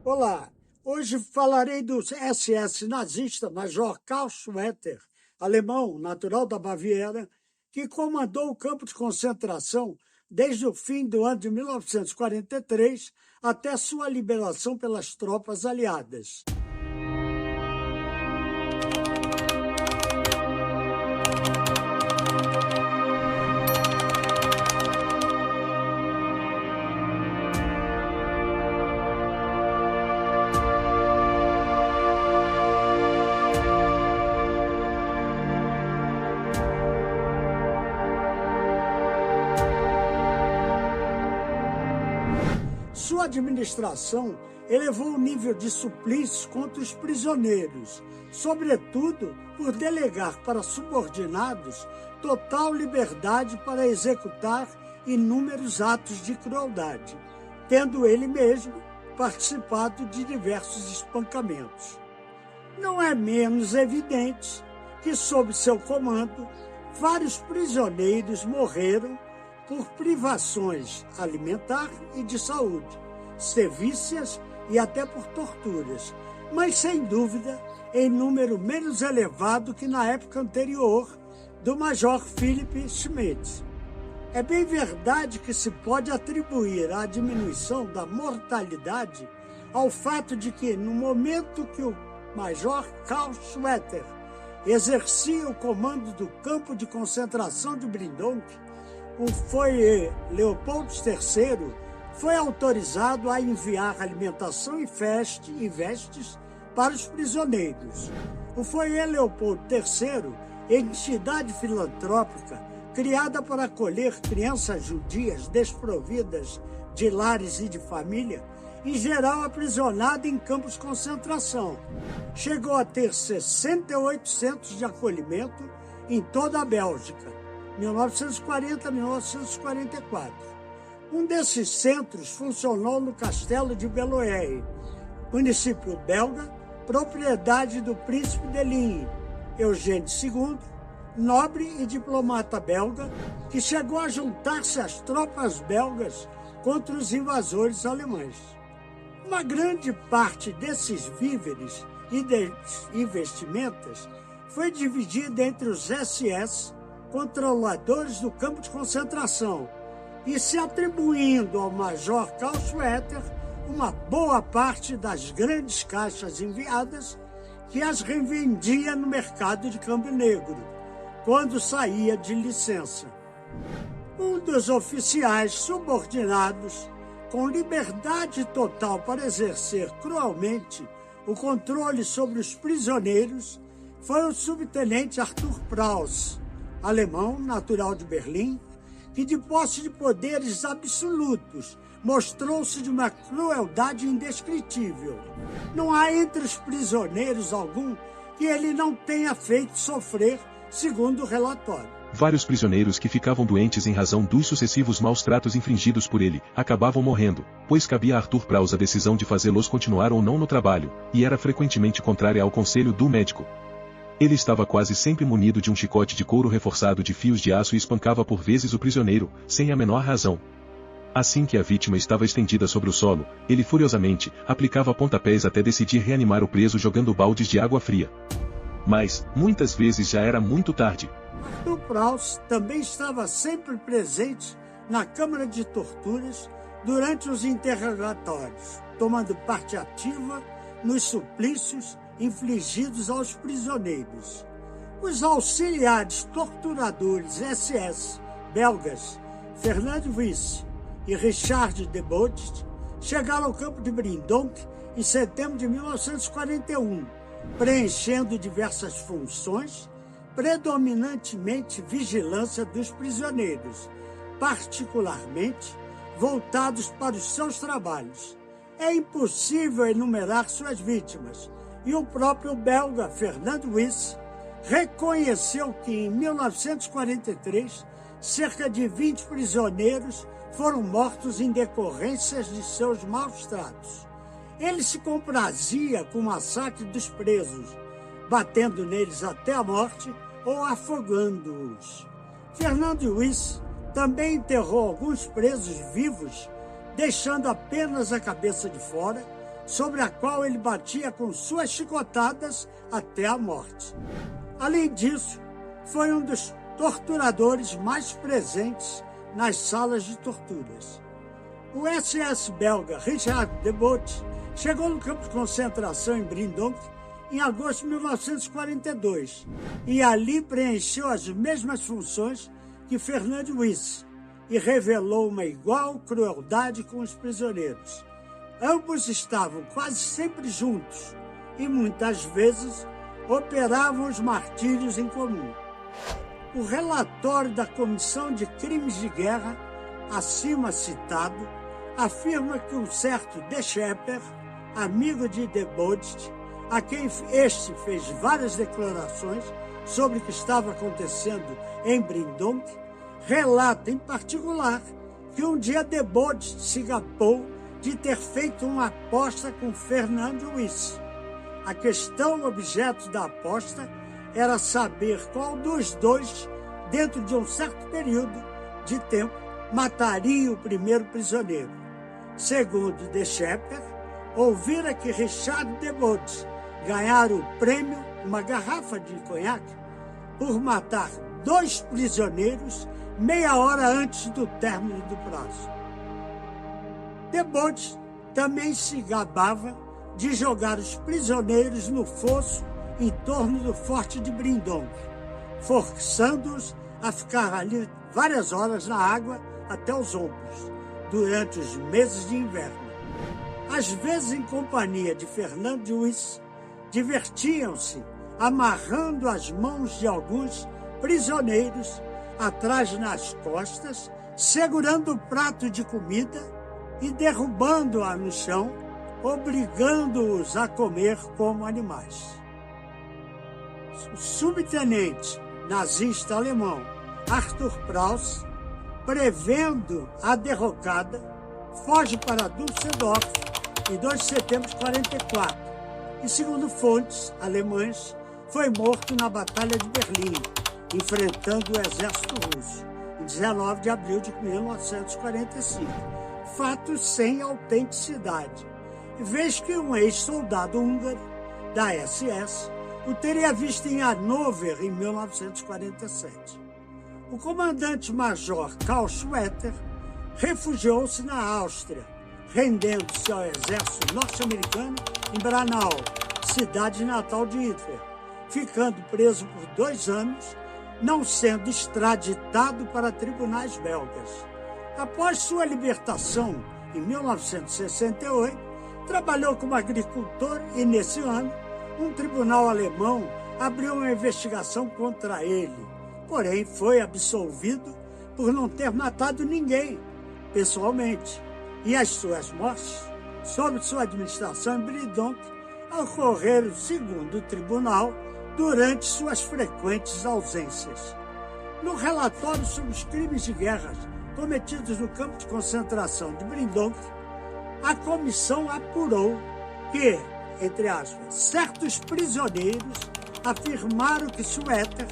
Olá, hoje falarei do SS nazista Major Karl Schwetter, alemão, natural da Baviera, que comandou o campo de concentração desde o fim do ano de 1943 até sua liberação pelas tropas aliadas. Sua administração elevou o nível de suplícios contra os prisioneiros, sobretudo por delegar para subordinados total liberdade para executar inúmeros atos de crueldade, tendo ele mesmo participado de diversos espancamentos. Não é menos evidente que, sob seu comando, vários prisioneiros morreram por privações alimentar e de saúde, sevícias e até por torturas, mas sem dúvida em número menos elevado que na época anterior do Major Philipp Schmidt. É bem verdade que se pode atribuir a diminuição da mortalidade ao fato de que, no momento que o Major Karl Schwetter exercia o comando do campo de concentração de Brindonk, o Foyer Leopoldo III foi autorizado a enviar alimentação e vestes para os prisioneiros. O Foyer Leopoldo III, entidade filantrópica criada para acolher crianças judias desprovidas de lares e de família, em geral aprisionada em campos de concentração, chegou a ter 68 centros de acolhimento em toda a Bélgica, 1940 a 1944. Um desses centros funcionou no Castelo de Beloeil, município belga, propriedade do príncipe de Ligne, Eugênio II, nobre e diplomata belga, que chegou a juntar-se às tropas belgas contra os invasores alemães. Uma grande parte desses víveres e vestimentas foi dividida entre os SS, controladores do campo de concentração, e se atribuindo ao Major Karl Schwetter uma boa parte das grandes caixas enviadas, que as revendia no mercado de câmbio negro, quando saía de licença. Um dos oficiais subordinados, com liberdade total para exercer cruelmente o controle sobre os prisioneiros, foi o subtenente Arthur Preuss, alemão, natural de Berlim, que, de posse de poderes absolutos, mostrou-se de uma crueldade indescritível. Não há entre os prisioneiros algum que ele não tenha feito sofrer, segundo o relatório. Vários prisioneiros que ficavam doentes em razão dos sucessivos maus tratos infringidos por ele, acabavam morrendo, pois cabia a Arthur Preuss a decisão de fazê-los continuar ou não no trabalho, e era frequentemente contrária ao conselho do médico. Ele estava quase sempre munido de um chicote de couro reforçado de fios de aço e espancava por vezes o prisioneiro, sem a menor razão. Assim que a vítima estava estendida sobre o solo, ele furiosamente aplicava pontapés até decidir reanimar o preso jogando baldes de água fria. Mas, muitas vezes já era muito tarde. Arthur Preuss também estava sempre presente na Câmara de Torturas durante os interrogatórios, tomando parte ativa nos suplícios infligidos aos prisioneiros. Os auxiliares torturadores SS belgas Fernand Wyss e Richard de Botst chegaram ao campo de Brindonk em setembro de 1941, preenchendo diversas funções, predominantemente vigilância dos prisioneiros, particularmente voltados para os seus trabalhos. É impossível enumerar suas vítimas, e o próprio belga Fernand Wyss reconheceu que em 1943 cerca de 20 prisioneiros foram mortos em decorrências de seus maus tratos. Ele se comprazia com o massacre dos presos, batendo neles até a morte ou afogando-os. Fernand Wyss também enterrou alguns presos vivos, deixando apenas a cabeça de fora, sobre a qual ele batia com suas chicotadas até a morte. Além disso, foi um dos torturadores mais presentes nas salas de torturas. O SS belga Richard Debout chegou no campo de concentração em Brindonk em agosto de 1942 e ali preencheu as mesmas funções que Fernand Wyss e revelou uma igual crueldade com os prisioneiros. Ambos estavam quase sempre juntos e muitas vezes operavam os martírios em comum. O relatório da Comissão de Crimes de Guerra, acima citado, afirma que um certo De Schepper, amigo de Debout, a quem este fez várias declarações sobre o que estava acontecendo em Brindonk, relata em particular que um dia Debout se gabou de ter feito uma aposta com Fernand Wyss. A questão objeto da aposta era saber qual dos dois, dentro de um certo período de tempo, mataria o primeiro prisioneiro. Segundo De Schepper, ouvira que Richard Debout ganhara o prêmio, uma garrafa de conhaque, por matar 2 prisioneiros meia hora antes do término do prazo. Debout também se gabava de jogar os prisioneiros no fosso em torno do forte de Brindonk, forçando-os a ficar ali várias horas na água até os ombros, durante os meses de inverno. Às vezes, em companhia de Fernand Wyss, divertiam-se amarrando as mãos de alguns prisioneiros atrás nas costas, segurando o prato de comida e derrubando-a no chão, obrigando-os a comer como animais. O subtenente nazista alemão Arthur Preuss, prevendo a derrocada, foge para Düsseldorf em 2 de setembro de 1944 e, segundo fontes alemãs, foi morto na Batalha de Berlim, enfrentando o exército russo, em 19 de abril de 1945. Fatos sem autenticidade, vez que um ex-soldado húngaro da SS o teria visto em Hannover em 1947. O comandante-major Karl Schwetter refugiou-se na Áustria, rendendo-se ao exército norte-americano em Braunau, cidade natal de Hitler, ficando preso por 2 anos, não sendo extraditado para tribunais belgas. Após sua libertação, em 1968, trabalhou como agricultor e, nesse ano, um tribunal alemão abriu uma investigação contra ele, porém foi absolvido por não ter matado ninguém pessoalmente, e as suas mortes, sob sua administração em Brindonk, ocorreram, segundo o tribunal, durante suas frequentes ausências. No relatório sobre os crimes de guerra cometidos no campo de concentração de Brindonk, a comissão apurou que, entre aspas, certos prisioneiros afirmaram que Schwetter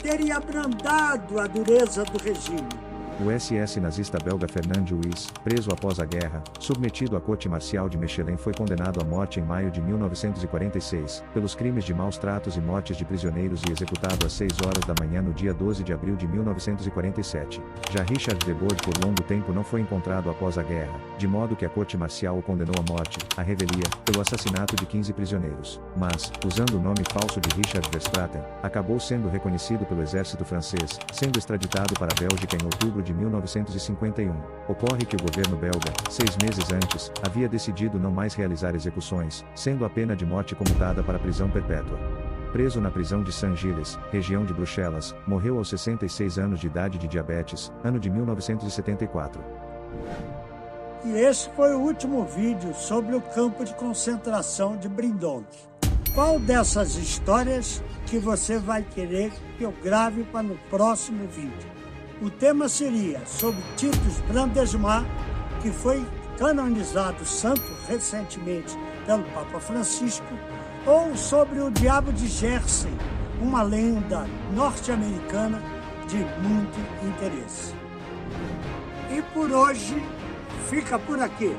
teria abrandado a dureza do regime. O SS nazista belga Fernand Wyss, preso após a guerra, submetido à corte marcial de Mechelem, foi condenado à morte em maio de 1946, pelos crimes de maus tratos e mortes de prisioneiros e executado às 6 horas da manhã no dia 12 de abril de 1947. Já Richard Debout por longo tempo não foi encontrado após a guerra, de modo que a corte marcial o condenou à morte, à revelia, pelo assassinato de 15 prisioneiros. Mas, usando o nome falso de Richard Verstraeten, acabou sendo reconhecido pelo exército francês, sendo extraditado para a Bélgica em outubro de 1951. Ocorre que o governo belga, 6 meses antes, havia decidido não mais realizar execuções, sendo a pena de morte comutada para prisão perpétua. Preso na prisão de Saint-Gilles, região de Bruxelas, morreu aos 66 anos de idade de diabetes, ano de 1974. E esse foi o último vídeo sobre o campo de concentração de Brindonk. Qual dessas histórias que você vai querer que eu grave para no próximo vídeo? O tema seria sobre Titus Brandesmar, que foi canonizado santo recentemente pelo Papa Francisco, ou sobre o Diabo de Jersey, uma lenda norte-americana de muito interesse. E por hoje, fica por aqui.